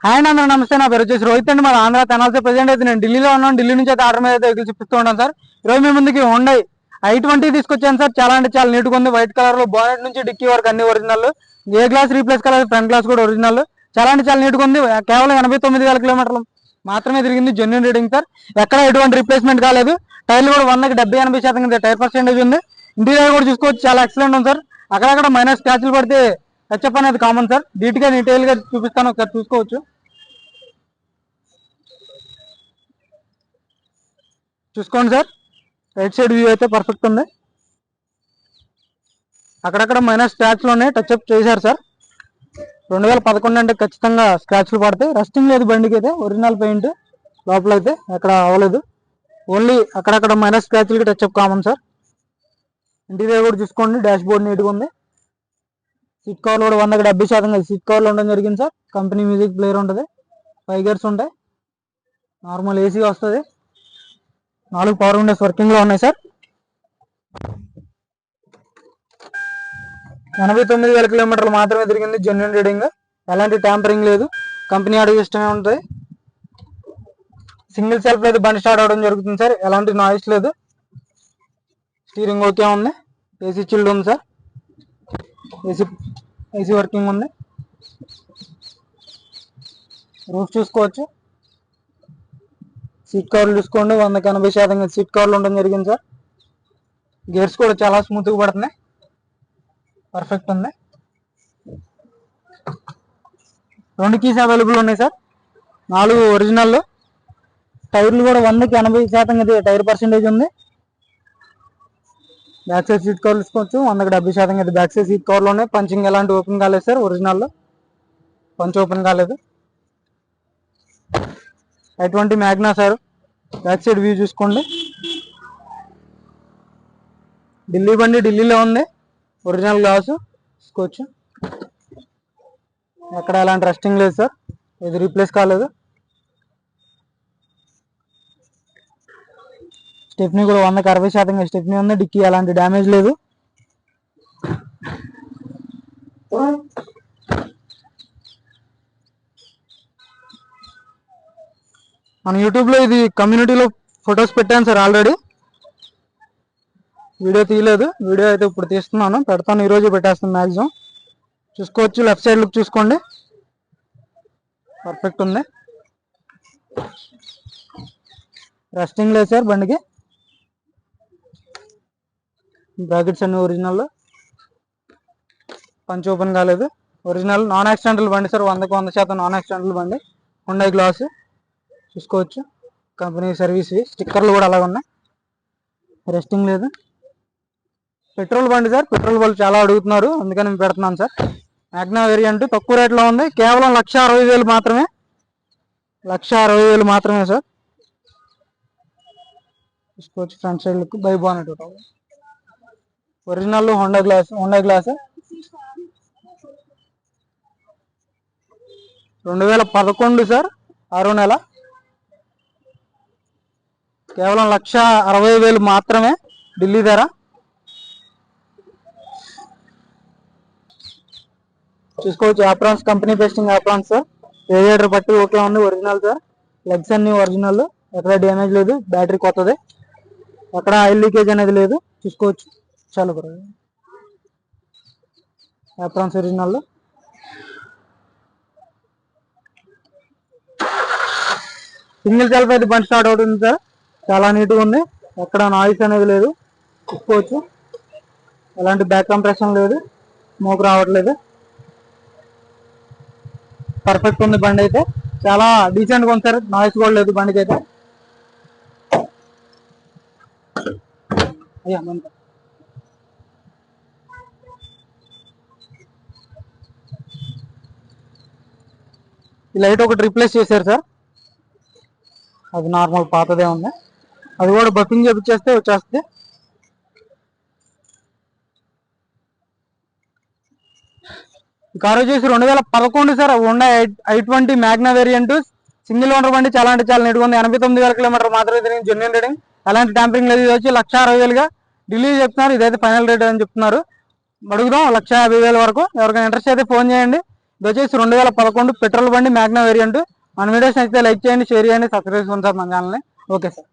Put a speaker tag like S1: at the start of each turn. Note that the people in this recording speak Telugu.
S1: హాయ్ అండి, అందరూ నమస్తే. నా పేరు వచ్చేసి రోహిత్ అండి. మన ఆంధ్ర తెనాల్సి ప్రెజెంట్ అయితే నేను ఢిల్లీలో ఉన్నాను. ఢిల్లీ నుంచి అయితే ఆర్డర్ మీద అయితే వెహికల్ చూపిస్తూ ఉన్నాను సార్. ఈరోజు మీ ముందుకి Hyundai i20 తీసుకొచ్చాను సార్. చాలా అంటే చాలా నీట్గా ఉంది. వైట్ కలర్ లో బానెట్ నుంచి డిక్కీ వరకు అన్ని ఒరిజినల్. ఏ గ్లాస్ రీప్లేస్ కాలేదు, ఫ్రంట్ గ్లాస్ కూడా ఒరిజినల్. చాలా అంటే చాలా నీట్గా ఉంది. కేవలం 89,000 కిలోమీటర్లు మాత్రమే తిరిగింది. Genuine reading sir. ఎక్కడ ఎటువంటి రీప్లేస్మెంట్ కాలేదు. టైర్లు కూడా 100కి 70-80% టైర్ పర్సెంటేజ్ ఉంది. ఇంటీరియర్ కూడా చూసుకోవచ్చు, చాలా ఎక్సలెంట్ ఉంది సార్. అక్కడక్కడ మైనర్ స్క్రాచ్లు పడితే టచ్అప్ అనేది కామన్ సార్. నీట్గా డీటెయిల్ గా చూపిస్తాను, ఒకసారి చూసుకోవచ్చు. చూసుకోండి సార్, రైట్ సైడ్ వ్యూ అయితే పర్ఫెక్ట్ ఉంది. అక్కడక్కడ మైనస్ స్క్రాచ్లు ఉన్నాయి, టచ్అప్ చేశారు సార్. 2011 అంటే ఖచ్చితంగా స్క్రాచ్లు పడతాయి. రస్టింగ్ లేదు బండికి అయితే, ఒరిజినల్ పెయింట్ లోపల అయితే ఎక్కడ అవ్వలేదు. ఓన్లీ అక్కడక్కడ మైనస్ స్క్రాచ్లకి టచ్అప్ కామన్ సార్. ఇంటీరియర్ కూడా చూసుకోండి, డాష్ బోర్డ్ నీట్గా ఉంది. సీట్ కవర్లు కూడా 100కి 70% సీట్ కవర్లు ఉండడం జరిగింది సార్. కంపెనీ మ్యూజిక్ ప్లేయర్ ఉంటుంది, 5 గేర్స్ ఉంటాయి, నార్మల్ ఏసీ వస్తుంది. 4 పవర్ విండోస్ వర్కింగ్ లో ఉన్నాయి సార్. 89,000 కిలోమీటర్లు మాత్రమే తిరిగింది. జెన్యూన్ రీడింగ్, ఎలాంటి ట్యాంపరింగ్ లేదు. కంపెనీ ఆడియో సిస్టమే ఉంటుంది. సింగిల్ సెల్ఫ్ లేదు బండి స్టార్ట్ అవడం జరుగుతుంది సార్. ఎలాంటి నాయిస్ లేదు. స్టీరింగ్ ఓకే ఉంది. ఏసీ చిల్డ్ ఉంది సార్. ఏసీ వర్కింగ్ ఉంది. రూఫ్ చూసుకోవచ్చు. సీట్ కవర్లు చూసుకోండి, 100కి 80% సీట్ కవర్లు ఉండడం జరిగింది సార్. గేర్స్ కూడా చాలా స్మూత్గా పడుతున్నాయి, పర్ఫెక్ట్ ఉంది. 2 కీస్ అవైలబుల్ ఉన్నాయి సార్. 4 ఒరిజినల్. టైర్లు కూడా 100కి 80% టైర్ పర్సెంటేజ్ ఉంది. బ్యాక్ సైడ్ సీట్ కవర్లు చూసుకోవచ్చు, 100కి 70% బ్యాక్ సైడ్ సీట్ కవర్లు ఉన్నాయి. పంచింగ్ ఎలాంటి ఓపెన్ కాలేదు సార్. ఒరిజినల్లో పంచ్ ఓపెన్ కాలేదు. i20 Magna sir. Back side view చూసుకోండి. ఢిల్లీ బండి ఢిల్లీలో ఉంది. ఒరిజినల్ గ్లాసు చూసుకోవచ్చు. ఎక్కడ ఎలాంటి రస్టింగ్ లేదు సార్. ఇది రీప్లేస్ కాలేదు. స్టెప్నీ కూడా 100కి 60% స్టెప్నీ ఉంది. డిక్కీ ఎలాంటి డ్యామేజ్ లేదు. మన యూట్యూబ్లో ఇది కమ్యూనిటీలో ఫొటోస్ పెట్టాను సార్. ఆల్రెడీ వీడియో తీయలేదు. వీడియో అయితే ఇప్పుడు తీస్తున్నాను, పెడతాను. ఈరోజు పెట్టేస్తాను మ్యాక్సిమం. చూసుకోవచ్చు, లెఫ్ట్ సైడ్ లుక్ చూసుకోండి, పర్ఫెక్ట్ ఉంది. రస్టింగ్ లేదు సార్ బండికి. బ్రాకెట్స్ అన్ని ఒరిజినల్, పంచ్ ఓపెన్ కాలేదు. ఒరిజినల్ నాన్ యాక్సిడెంటల్ బండి సార్. 100కి 100% నాన్ యాక్సిడెంటల్ బండి. Hyundai గ్లాస్ చూసుకోవచ్చు. కంపెనీ సర్వీస్, స్టిక్కర్లు కూడా అలాగ ఉన్నాయి. రెస్టింగ్ లేదు. పెట్రోల్ బండి సార్. పెట్రోల్ వాళ్ళు చాలా అడుగుతున్నారు, అందుకని నేను పెడుతున్నాను సార్. మ్యాగ్నా వేరియంట్ తక్కువ రేట్లో ఉంది. కేవలం 1,60,000 మాత్రమే. 1,60,000 మాత్రమే సార్. చూసుకోవచ్చు. Front side look, by bonnet original Hyundai glass 2011 sir, 6వ నెల. కేవలం 1,60,000 మాత్రమే ఢిల్లీ ధర. చూసుకోవచ్చు. Aprons company pasting aprons sir. Radiator పట్టి ఓకే ఉంది, ఒరిజినల్ సార్. లెగ్స్ అన్ని ఒరిజినల్, ఎక్కడ డ్యామేజ్ లేదు. బ్యాటరీ కొత్తది, ఎక్కడ ఆయిల్ లీకేజ్ అనేది లేదు. చూసుకోవచ్చు. చాలా ఆప్రాన్స్ ఒరిజినల్. సింగిల్ సెల్ఫ్ అయితే బండి స్టార్ట్ అవుతుంది సార్. చాలా నీట్గా ఉంది, ఎక్కడ నాయిస్ అనేది లేదు. చూసుకోవచ్చు. ఎలాంటి బ్యాక్ కంప్రెషన్ లేదు, స్మోక్ రావట్లేదు. పర్ఫెక్ట్ ఉంది బండి అయితే. చాలా డీసెంట్గా ఉంది సార్. నాయిస్ కూడా లేదు బండికి అయితే. ఈ లైట్ ఒకటి రీప్లేస్ చేశారు సార్. అది నార్మల్ పాతదే ఉంది, అది కూడా బఫింగ్ చేపిచ్చేస్తే వచ్చేస్తుంది. ఈ కార్ వచ్చేసి 2011 sir. Hyundai i20 Magna variant, single owner బండి. చాలా అంటే చాలా నీట్గా ఉంది. 89,000 కిలోమీటర్ మాత్రమే తిరిగి, జెన్యూన్ రీడింగ్, ఎలాంటి ట్యాంపరింగ్ లేదు. ఇది వచ్చి 1,60,000గా ఢిల్లీ చెప్తున్నారు. ఇదైతే ఫైనల్ రేట్ అని చెప్తున్నారు. అడుగుదాం 1,50,000 వరకు. ఎవరికైనా ఇంట్రెస్ట్ అయితే ఫోన్ చేయండి. ఇది వచ్చేసి 2011 పెట్రోల్ బండి మ్యాగ్నా వేరియంట్. మన వీడియోస్ అయితే లైక్ చేయండి, షేర్ చేయండి, సబ్స్క్రైబ్ చేసుకోండి సార్ మన ఛానల్ని. Okay sir.